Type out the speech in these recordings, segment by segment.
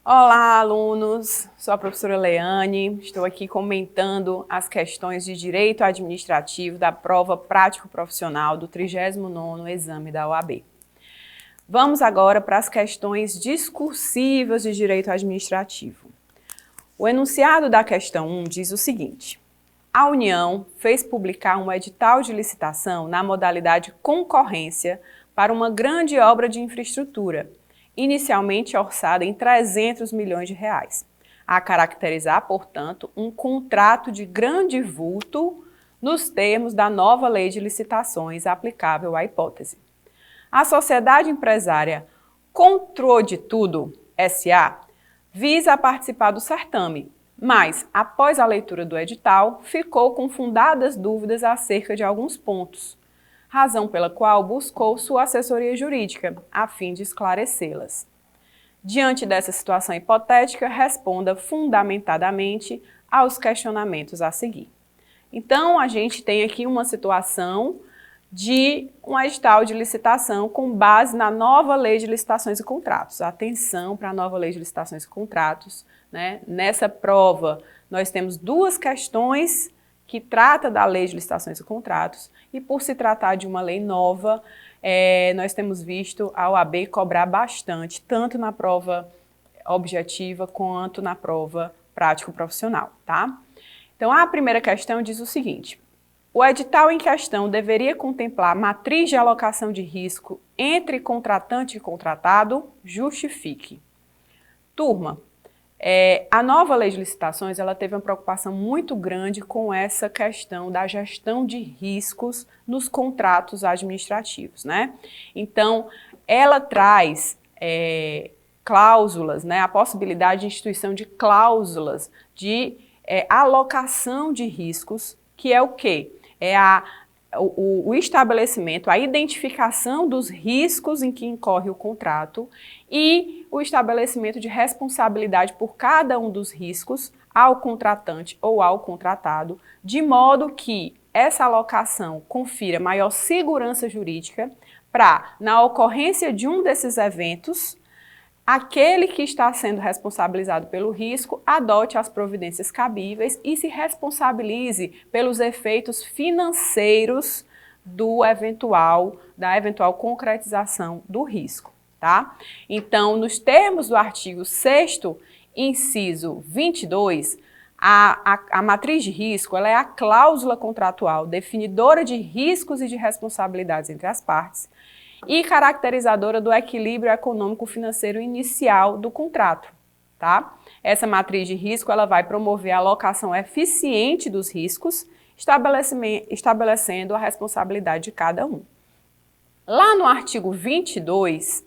Olá, alunos! Sou a professora Leane, estou aqui comentando as questões de Direito Administrativo da prova prático-profissional do 39º exame da OAB. Vamos agora para as questões discursivas de Direito Administrativo. O enunciado da questão 1 diz o seguinte: a União fez publicar um edital de licitação na modalidade concorrência para uma grande obra de infraestrutura, inicialmente orçada em 300 milhões de reais, a caracterizar, portanto, um contrato de grande vulto nos termos da nova lei de licitações aplicável à hipótese. A sociedade empresária Controle de Tudo, S.A., visa participar do certame, mas, após a leitura do edital, ficou com fundadas dúvidas acerca de alguns pontos, razão pela qual buscou sua assessoria jurídica, a fim de esclarecê-las. Diante dessa situação hipotética, responda fundamentadamente aos questionamentos a seguir. Então, a gente tem aqui uma situação de um edital de licitação com base na nova Lei de Licitações e Contratos. Atenção para a nova Lei de Licitações e Contratos, né? Nessa prova, nós temos duas questões que trata da Lei de Licitações e Contratos, e por se tratar de uma lei nova, nós temos visto a OAB cobrar bastante, tanto na prova objetiva quanto na prova prático-profissional, tá? Então, a primeira questão diz o seguinte: o edital em questão deveria contemplar matriz de alocação de risco entre contratante e contratado? Justifique. Turma, a nova lei de licitações ela teve uma preocupação muito grande com essa questão da gestão de riscos nos contratos administrativos, né? Então, ela traz cláusulas, né? A possibilidade de instituição de cláusulas de alocação de riscos, que é o quê? O estabelecimento, a identificação dos riscos em que incorre o contrato e o estabelecimento de responsabilidade por cada um dos riscos ao contratante ou ao contratado, de modo que essa alocação confira maior segurança jurídica para, na ocorrência de um desses eventos, aquele que está sendo responsabilizado pelo risco adote as providências cabíveis e se responsabilize pelos efeitos financeiros da eventual concretização do risco, tá? Então, nos termos do artigo 6º, inciso 22, a matriz de risco ela é a cláusula contratual definidora de riscos e de responsabilidades entre as partes e caracterizadora do equilíbrio econômico-financeiro inicial do contrato, tá? Essa matriz de risco ela vai promover a alocação eficiente dos riscos, estabelecendo a responsabilidade de cada um. Lá no artigo 22,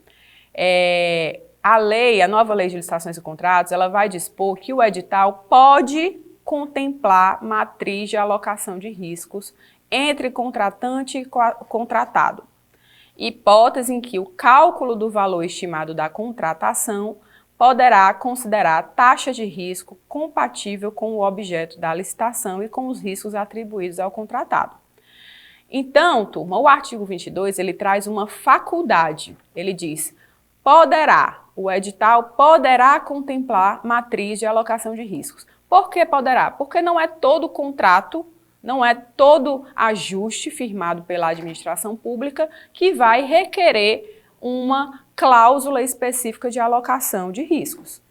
a nova Lei de Licitações e Contratos, ela vai dispor que o edital pode contemplar matriz de alocação de riscos entre contratante e contratado, hipótese em que o cálculo do valor estimado da contratação poderá considerar a taxa de risco compatível com o objeto da licitação e com os riscos atribuídos ao contratado. Então, turma, o artigo 22, ele traz uma faculdade. Ele diz, o edital poderá contemplar matriz de alocação de riscos. Por que poderá? Porque não é todo contrato, não é todo ajuste firmado pela administração pública que vai requerer uma cláusula específica de alocação de riscos.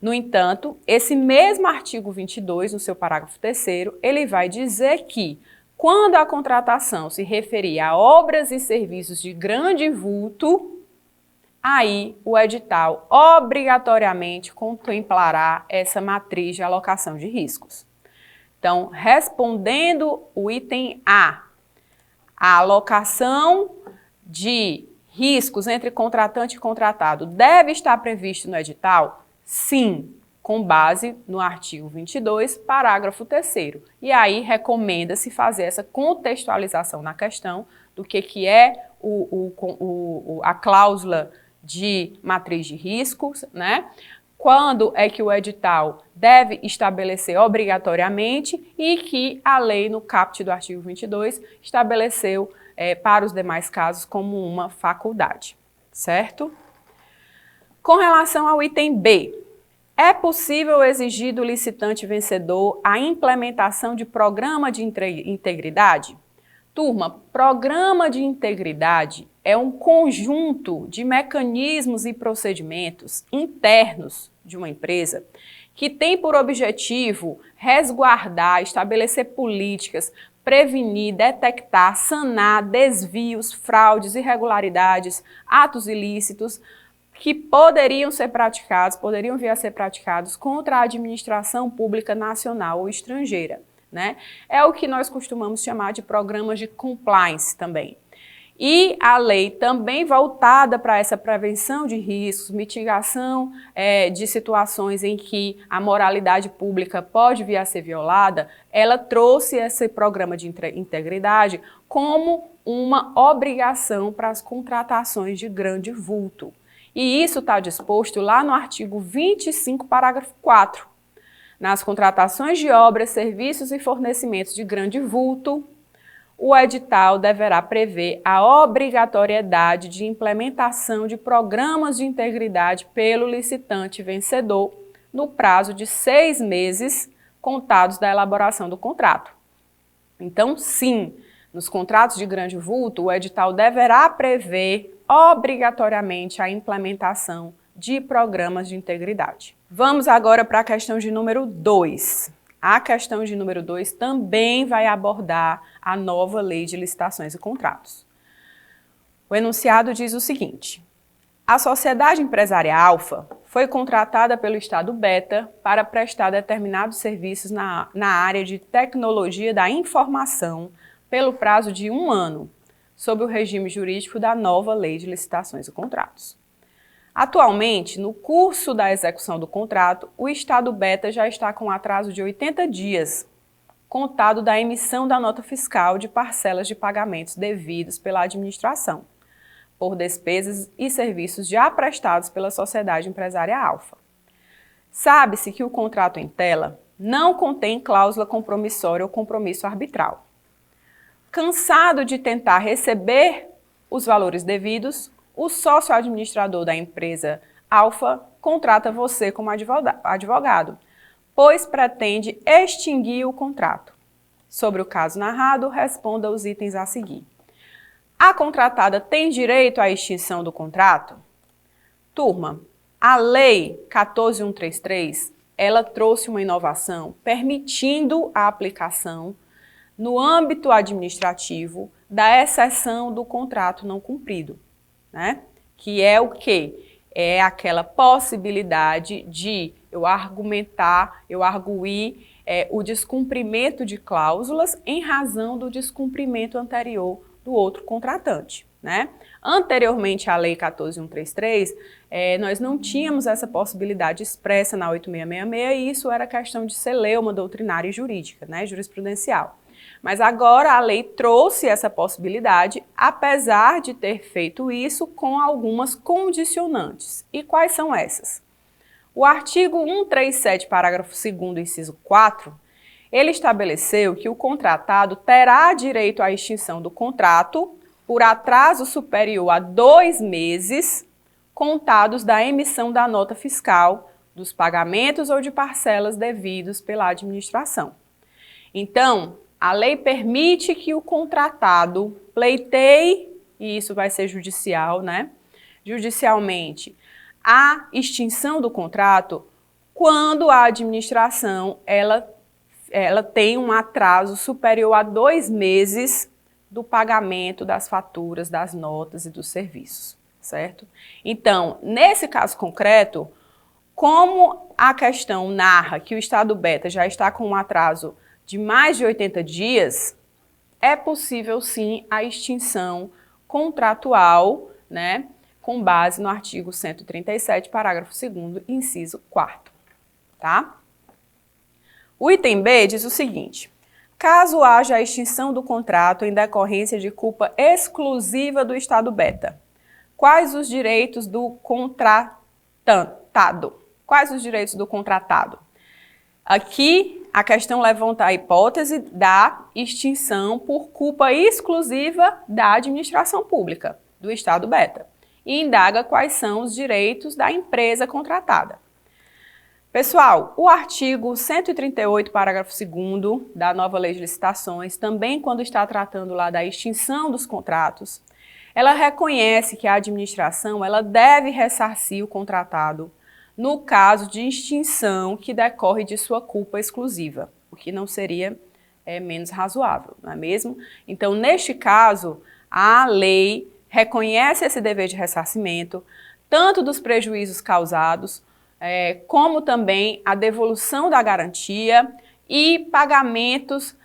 No entanto, esse mesmo artigo 22, no seu parágrafo 3º, ele vai dizer que, quando a contratação se referir a obras e serviços de grande vulto, aí o edital obrigatoriamente contemplará essa matriz de alocação de riscos. Então, respondendo o item A, a alocação de riscos entre contratante e contratado deve estar previsto no edital? Sim, com base no artigo 22, parágrafo 3º. E aí recomenda-se fazer essa contextualização na questão do que é a cláusula de matriz de riscos, né? Quando é que o edital deve estabelecer obrigatoriamente e que a lei, no caput do artigo 22, estabeleceu para os demais casos como uma faculdade, certo? Com relação ao item B, É possível exigir do licitante vencedor a implementação de programa de integridade? Turma, programa de integridade é um conjunto de mecanismos e procedimentos internos de uma empresa que tem por objetivo resguardar, estabelecer políticas, prevenir, detectar, sanar desvios, fraudes, irregularidades, atos ilícitos que poderiam vir a ser praticados contra a administração pública nacional ou estrangeira, né? É o que nós costumamos chamar de programas de compliance também. E a lei também voltada para essa prevenção de riscos, mitigação de situações em que a moralidade pública pode vir a ser violada, ela trouxe esse programa de integridade como uma obrigação para as contratações de grande vulto. E isso está disposto lá no artigo 25, parágrafo 4. Nas contratações de obras, serviços e fornecimentos de grande vulto, o edital deverá prever a obrigatoriedade de implementação de programas de integridade pelo licitante vencedor no prazo de 6 meses contados da elaboração do contrato. Então, sim, nos contratos de grande vulto, o edital deverá prever obrigatoriamente a implementação de programas de integridade. Vamos agora para a questão de número 2. A questão de número 2 também vai abordar a nova Lei de Licitações e Contratos. O enunciado diz o seguinte: a Sociedade Empresária Alfa foi contratada pelo Estado Beta para prestar determinados serviços na área de tecnologia da informação pelo prazo de 1 ano, sob o regime jurídico da nova Lei de Licitações e Contratos. Atualmente, no curso da execução do contrato, o Estado Beta já está com atraso de 80 dias, contado da emissão da nota fiscal de parcelas de pagamentos devidos pela administração, por despesas e serviços já prestados pela Sociedade Empresária Alfa. Sabe-se que o contrato em tela não contém cláusula compromissória ou compromisso arbitral. Cansado de tentar receber os valores devidos, o sócio administrador da empresa Alfa contrata você como advogado, pois pretende extinguir o contrato. Sobre o caso narrado, responda os itens a seguir. A contratada tem direito à extinção do contrato? Turma, a Lei 14.133, ela trouxe uma inovação permitindo a aplicação no âmbito administrativo da exceção do contrato não cumprido, né? Que é o quê? É aquela possibilidade de eu argumentar, eu arguir o descumprimento de cláusulas em razão do descumprimento anterior do outro contratante, né? Anteriormente à Lei 14.133, nós não tínhamos essa possibilidade expressa na 8666 e isso era questão de celeuma doutrinária e jurídica, né? Jurisprudencial. Mas agora a lei trouxe essa possibilidade, apesar de ter feito isso com algumas condicionantes. E quais são essas? O artigo 137, parágrafo 2º, inciso 4, ele estabeleceu que o contratado terá direito à extinção do contrato por atraso superior a 2 meses contados da emissão da nota fiscal, dos pagamentos ou de parcelas devidos pela administração. Então, a lei permite que o contratado pleiteie, e isso vai ser judicial, né? Judicialmente, a extinção do contrato quando a administração ela tem um atraso superior a 2 meses do pagamento das faturas, das notas e dos serviços, certo? Então, nesse caso concreto, como a questão narra que o Estado Beta já está com um atraso de mais de 80 dias, é possível sim a extinção contratual, né, com base no artigo 137, parágrafo 2º, inciso 4º, tá? O item B diz o seguinte: caso haja a extinção do contrato em decorrência de culpa exclusiva do Estado Beta, quais os direitos do contratado? Quais os direitos do contratado? Aqui, a questão levanta a hipótese da extinção por culpa exclusiva da administração pública, do Estado Beta, e indaga quais são os direitos da empresa contratada. Pessoal, o artigo 138, parágrafo 2º da nova Lei de Licitações, também quando está tratando lá da extinção dos contratos, ela reconhece que a administração ela deve ressarcir o contratado no caso de extinção que decorre de sua culpa exclusiva, o que não seria menos razoável, não é mesmo? Então, neste caso, a lei reconhece esse dever de ressarcimento, tanto dos prejuízos causados, como também a devolução da garantia e pagamentos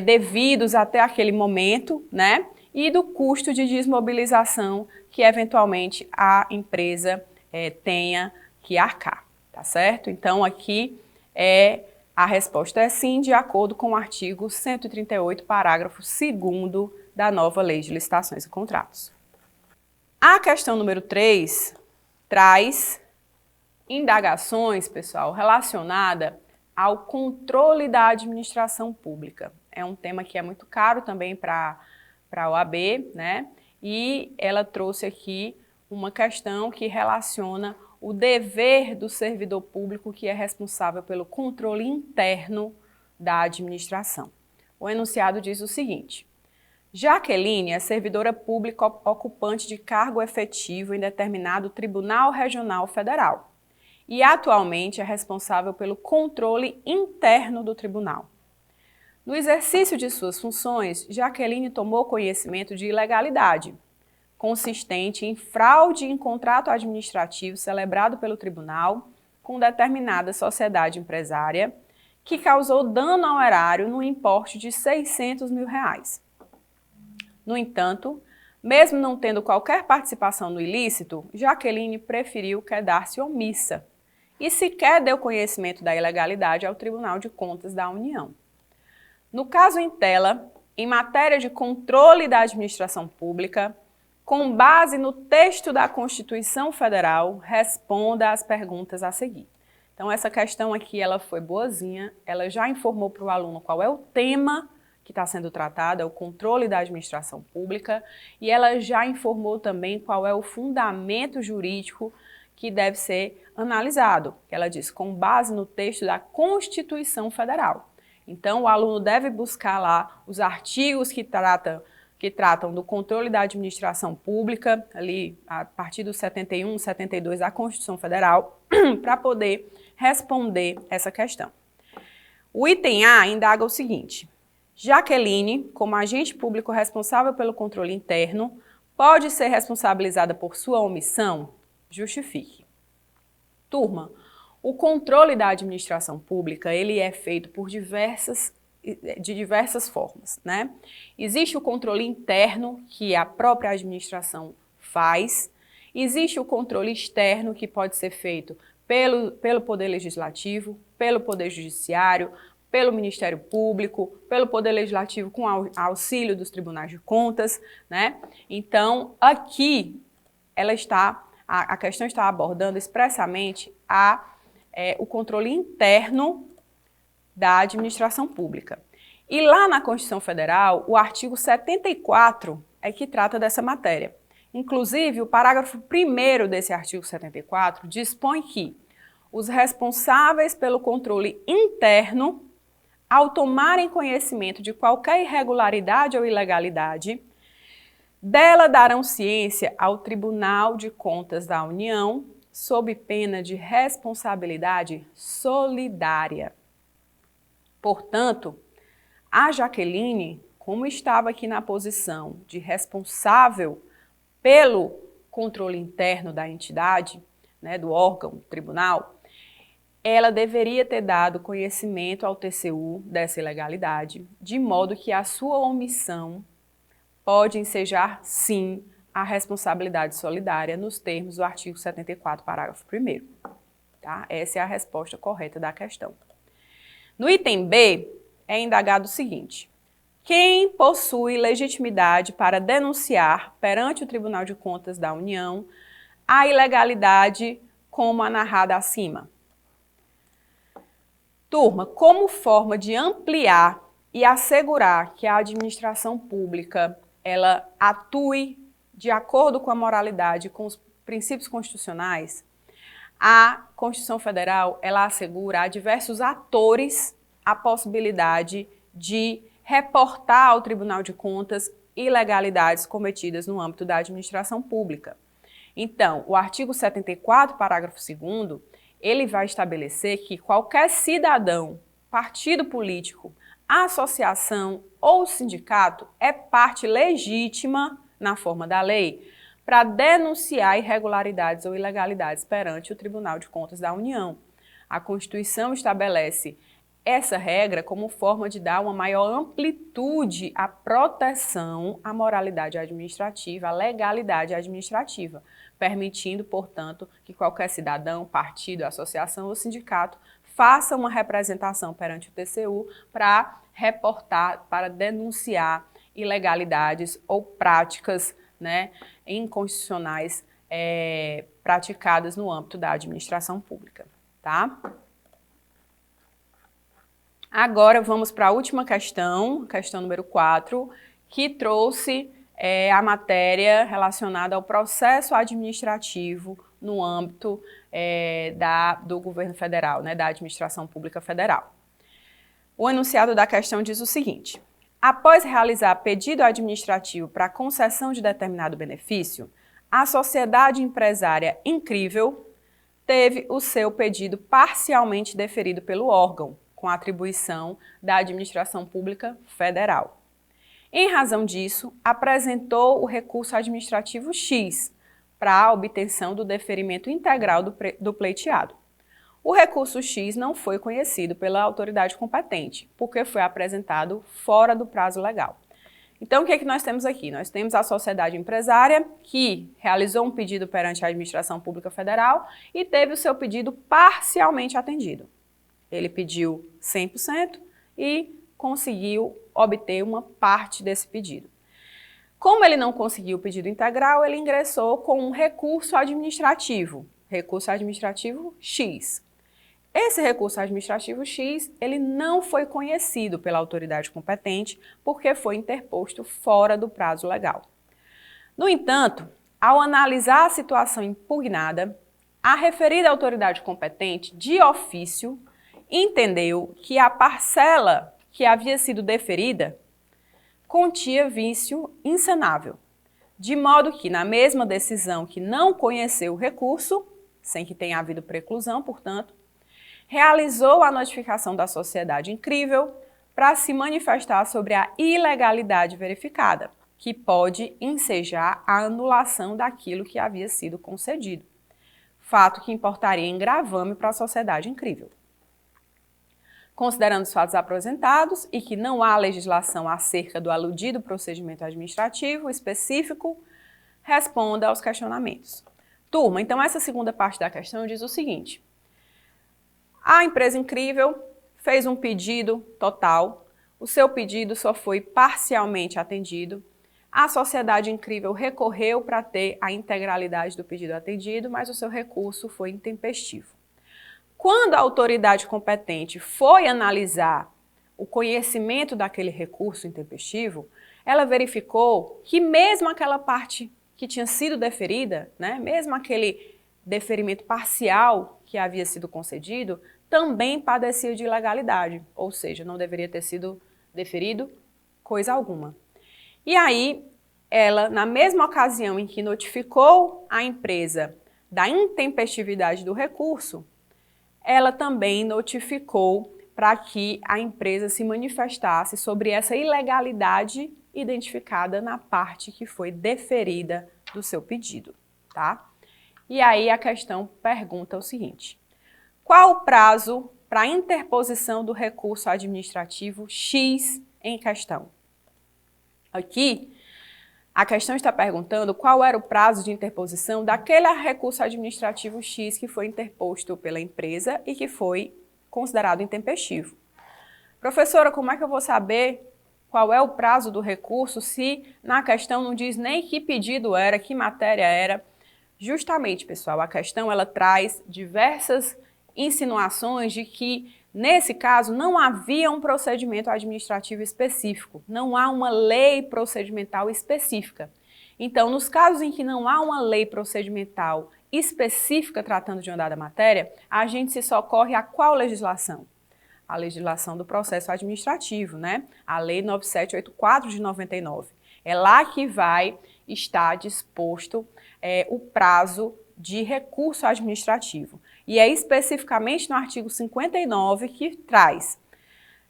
devidos até aquele momento, né? E do custo de desmobilização que eventualmente a empresa tenha que arcar, tá certo? Então aqui a resposta é sim, de acordo com o artigo 138, parágrafo 2º da nova Lei de Licitações e Contratos. A questão número 3 traz indagações, pessoal, relacionada ao controle da administração pública. É um tema que é muito caro também para a OAB, né? E ela trouxe aqui uma questão que relaciona o dever do servidor público que é responsável pelo controle interno da administração. O enunciado diz o seguinte: Jaqueline é servidora pública ocupante de cargo efetivo em determinado Tribunal Regional Federal e atualmente é responsável pelo controle interno do tribunal. No exercício de suas funções, Jaqueline tomou conhecimento de ilegalidade, consistente em fraude em contrato administrativo celebrado pelo tribunal com determinada sociedade empresária, que causou dano ao erário no importe de R$600 mil. No entanto, mesmo não tendo qualquer participação no ilícito, Jaqueline preferiu quedar-se omissa e sequer deu conhecimento da ilegalidade ao Tribunal de Contas da União. No caso em tela, em matéria de controle da administração pública, com base no texto da Constituição Federal, responda às perguntas a seguir. Então, essa questão aqui, ela foi boazinha, ela já informou para o aluno qual é o tema que está sendo tratado, é o controle da administração pública, e ela já informou também qual é o fundamento jurídico que deve ser analisado. Ela diz, com base no texto da Constituição Federal. Então, o aluno deve buscar lá os artigos que tratam do controle da administração pública, ali a partir do 71, 72 da Constituição Federal, para poder responder essa questão. O item A indaga o seguinte: Jaqueline, como agente público responsável pelo controle interno, pode ser responsabilizada por sua omissão? Justifique. Turma, o controle da administração pública, ele é feito por de diversas formas, né? Existe o controle interno, que a própria administração faz. Existe o controle externo, que pode ser feito pelo Poder Legislativo, pelo Poder Judiciário, pelo Ministério Público, pelo Poder Legislativo com auxílio dos Tribunais de Contas, né? Então, aqui a questão está abordando expressamente o controle interno da administração pública. E lá na Constituição Federal, o artigo 74 é que trata dessa matéria. Inclusive, o parágrafo 1º desse artigo 74 dispõe que os responsáveis pelo controle interno, ao tomarem conhecimento de qualquer irregularidade ou ilegalidade, dela darão ciência ao Tribunal de Contas da União, sob pena de responsabilidade solidária. Portanto, a Jaqueline, como estava aqui na posição de responsável pelo controle interno da entidade, né, do órgão, tribunal, ela deveria ter dado conhecimento ao TCU dessa ilegalidade, de modo que a sua omissão pode ensejar, sim, a responsabilidade solidária nos termos do artigo 74, parágrafo 1º. Tá? Essa é a resposta correta da questão. No item B, é indagado o seguinte: quem possui legitimidade para denunciar perante o Tribunal de Contas da União a ilegalidade como a narrada acima? Turma, como forma de ampliar e assegurar que a administração pública ela atue de acordo com a moralidade, com os princípios constitucionais, A Constituição Federal, ela assegura a diversos atores a possibilidade de reportar ao Tribunal de Contas ilegalidades cometidas no âmbito da administração pública. Então, o artigo 74, parágrafo 2º, ele vai estabelecer que qualquer cidadão, partido político, associação ou sindicato é parte legítima, na forma da lei, para denunciar irregularidades ou ilegalidades perante o Tribunal de Contas da União. A Constituição estabelece essa regra como forma de dar uma maior amplitude à proteção à moralidade administrativa, à legalidade administrativa, permitindo, portanto, que qualquer cidadão, partido, associação ou sindicato faça uma representação perante o TCU para reportar, para denunciar ilegalidades ou práticas, né, inconstitucionais praticadas no âmbito da administração pública, tá? Agora vamos para a última questão, questão número 4, que trouxe a matéria relacionada ao processo administrativo no âmbito do governo federal, né, da administração pública federal. O enunciado da questão diz o seguinte: após realizar pedido administrativo para concessão de determinado benefício, a sociedade empresária Incrível teve o seu pedido parcialmente deferido pelo órgão, com atribuição da administração pública federal. Em razão disso, apresentou o recurso administrativo X para a obtenção do deferimento integral do pleiteado. O recurso X não foi conhecido pela autoridade competente, porque foi apresentado fora do prazo legal. Então, o que é que nós temos aqui? Nós temos a sociedade empresária que realizou um pedido perante a administração pública federal e teve o seu pedido parcialmente atendido. Ele pediu 100% e conseguiu obter uma parte desse pedido. Como ele não conseguiu o pedido integral, ele ingressou com um recurso administrativo X. Esse recurso administrativo X, ele não foi conhecido pela autoridade competente porque foi interposto fora do prazo legal. No entanto, ao analisar a situação impugnada, a referida autoridade competente, de ofício, entendeu que a parcela que havia sido deferida continha vício insanável, de modo que, na mesma decisão que não conheceu o recurso, sem que tenha havido preclusão, portanto, realizou a notificação da sociedade Incrível para se manifestar sobre a ilegalidade verificada, que pode ensejar a anulação daquilo que havia sido concedido, fato que importaria em gravame para a sociedade Incrível. Considerando os fatos apresentados e que não há legislação acerca do aludido procedimento administrativo específico, responda aos questionamentos. Turma, então essa segunda parte da questão diz o seguinte: a empresa Incrível fez um pedido total, o seu pedido só foi parcialmente atendido, a sociedade Incrível recorreu para ter a integralidade do pedido atendido, mas o seu recurso foi intempestivo. Quando a autoridade competente foi analisar o conhecimento daquele recurso intempestivo, ela verificou que mesmo aquela parte que tinha sido deferida, né, mesmo aquele deferimento parcial que havia sido concedido, também padecia de ilegalidade, ou seja, não deveria ter sido deferido coisa alguma. E aí, ela, na mesma ocasião em que notificou a empresa da intempestividade do recurso, ela também notificou para que a empresa se manifestasse sobre essa ilegalidade identificada na parte que foi deferida do seu pedido, tá? E aí a questão pergunta o seguinte: qual o prazo para a interposição do recurso administrativo X em questão? Aqui, a questão está perguntando qual era o prazo de interposição daquele recurso administrativo X que foi interposto pela empresa e que foi considerado intempestivo. Professora, como é que eu vou saber qual é o prazo do recurso se na questão não diz nem que pedido era, que matéria era? Justamente, pessoal, a questão ela traz diversas insinuações de que, nesse caso, não havia um procedimento administrativo específico, não há uma lei procedimental específica. Então, nos casos em que não há uma lei procedimental específica tratando de uma dada matéria, a gente se socorre a qual legislação? A legislação do processo administrativo, né? A Lei 9784 de 99. É lá que vai estar disposto o prazo de recurso administrativo. E é especificamente no artigo 59 que traz: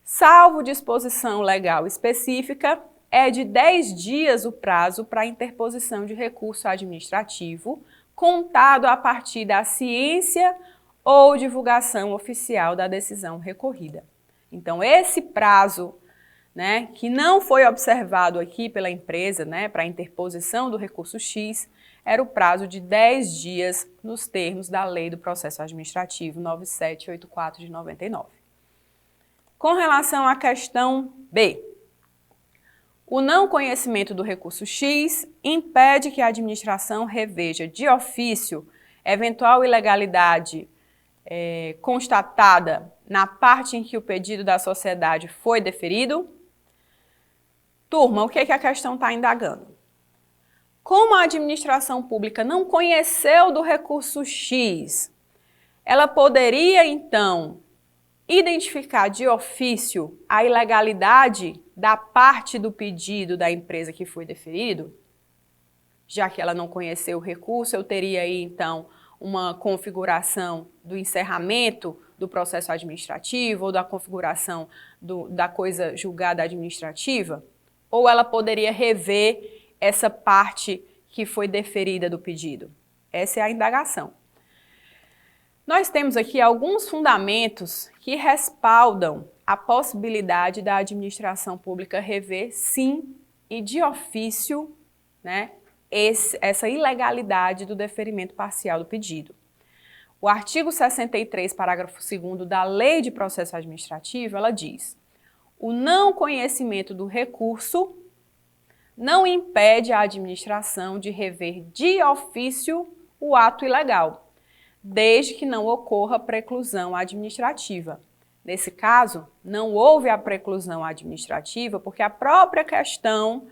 salvo disposição legal específica, é de 10 dias o prazo para interposição de recurso administrativo, contado a partir da ciência ou divulgação oficial da decisão recorrida. Então, esse prazo, né, que não foi observado aqui pela empresa, né, para a interposição do recurso X, era o prazo de 10 dias nos termos da Lei do Processo Administrativo 9784 de 99. Com relação à questão B, o não conhecimento do recurso X impede que a administração reveja de ofício eventual ilegalidade constatada na parte em que o pedido da sociedade foi deferido? Turma, o que é que a questão está indagando? Como a administração pública não conheceu do recurso X, ela poderia, então, identificar de ofício a ilegalidade da parte do pedido da empresa que foi deferido? Já que ela não conheceu o recurso, eu teria aí, então, uma configuração do encerramento do processo administrativo ou da configuração da coisa julgada administrativa? Ou ela poderia rever essa parte que foi deferida do pedido? Essa é a indagação. Nós temos aqui alguns fundamentos que respaldam a possibilidade da administração pública rever, sim, e de ofício, né, essa ilegalidade do deferimento parcial do pedido. O artigo 63, parágrafo 2º da Lei de Processo Administrativo, ela diz: o não conhecimento do recurso não impede a administração de rever de ofício o ato ilegal, desde que não ocorra preclusão administrativa. Nesse caso, não houve a preclusão administrativa porque a própria questão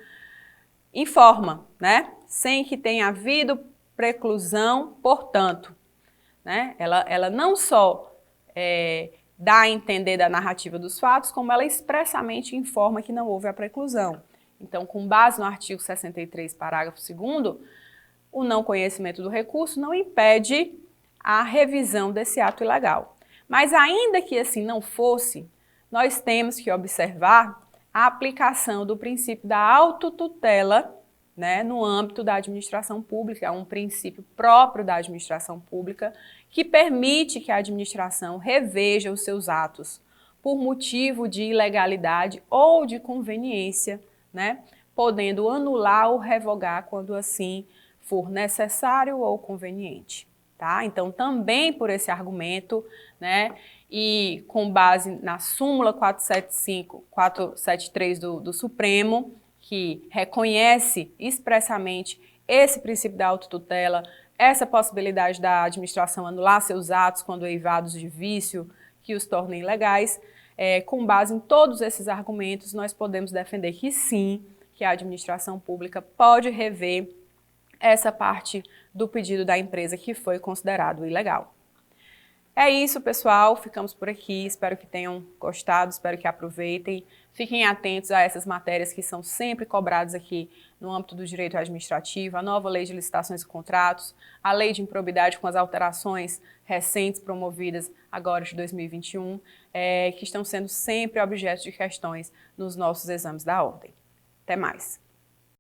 informa, né? Sem que tenha havido preclusão, portanto, né? Ela não só dá a entender da narrativa dos fatos, como ela expressamente informa que não houve a preclusão. Então, com base no artigo 63, parágrafo 2º, o não conhecimento do recurso não impede a revisão desse ato ilegal. Mas ainda que assim não fosse, nós temos que observar a aplicação do princípio da autotutela, né, no âmbito da administração pública. É um princípio próprio da administração pública que permite que a administração reveja os seus atos por motivo de ilegalidade ou de conveniência, né, podendo anular ou revogar quando assim for necessário ou conveniente. Tá? Então, também por esse argumento, né, e com base na súmula 473 do Supremo, que reconhece expressamente esse princípio da autotutela, essa possibilidade da administração anular seus atos quando eivados de vício que os tornem ilegais, com base em todos esses argumentos, nós podemos defender que sim, que a administração pública pode rever essa parte do pedido da empresa que foi considerado ilegal. É isso, pessoal. Ficamos por aqui. Espero que tenham gostado, espero que aproveitem. Fiquem atentos a essas matérias que são sempre cobradas aqui no âmbito do direito administrativo, a nova lei de licitações e contratos, a lei de improbidade com as alterações recentes promovidas agora de 2021, que estão sendo sempre objeto de questões nos nossos exames da ordem. Até mais!